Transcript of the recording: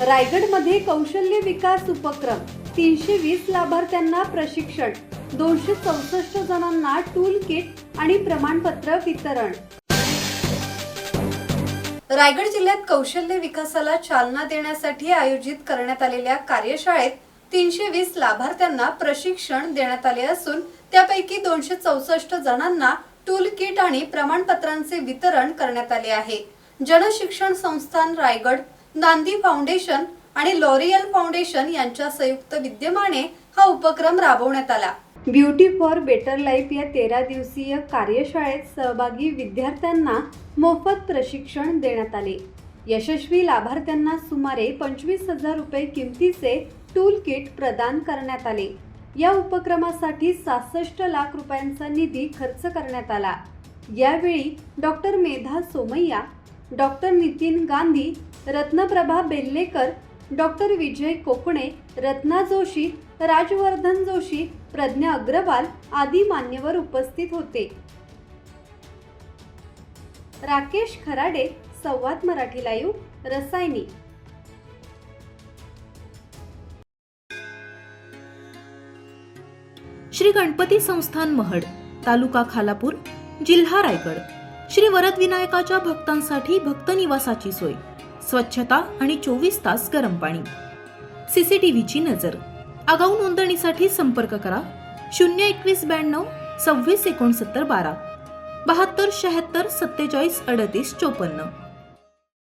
रायगडमध्ये कौशल्य विकास उपक्रम, 320 लाभार्थ्यांना प्रशिक्षण, 264 जणांना टूल किट आणि प्रमाणपत्र वितरण। रायगड जिल्ह्यात कौशल्य विकासाला चालना देण्यासाठी आयोजित करण्यात आलेल्या कार्यशाळेत 320 लाभार्थ्यांना प्रशिक्षण देण्यात आले असून त्यापैकी 264 जणांना टूल किट आणि प्रमाणपत्रांचे वितरण करण्यात आले आहे। जनशिक्षण संस्थान रायगड, नांदी फाउंडेशन आणि लॉरियल फाउंडेशन यांच्या संयुक्त विद्यमाने हा उपक्रम राबवण्यात आला। ब्युटी फॉर बेटर लाईफ या 13 दिवसीय कार्यशाळेत सहभागी विद्यार्थ्यांना मोफत प्रशिक्षण देण्यात आले। यशस्वी लाभार्थ्यांना सुमारे 25,000 रुपये किमतीचे टूल किट प्रदान करण्यात आले। या उपक्रमासाठी 66 लाख रुपयांचा निधी खर्च करण्यात आला। यावेळी doctor Medha Somaiya, doctor Nitin Gandhi, Ratnaprabha Bellekar, doctor Vijay Kokane, Ratna Joshi, Rajvardhan Joshi, Pragya Agarwal आदी मान्यवर उपस्थित होते। राकेश खराडे, संवाद मराठी लाईव्ह, रसायनी। श्री गणपती संस्थान महड, तालुका खालापूर, जिल्हा रायगड। श्री वरद विनायकाच्या भक्तांसाठी भक्त निवासाची सोय, स्वच्छता आणि 24 तास गरम पाणी, सीसीटीव्हीची नजर। आगाऊ नोंदणीसाठी संपर्क करा 02192 26 69 12 72 76 47 38 54।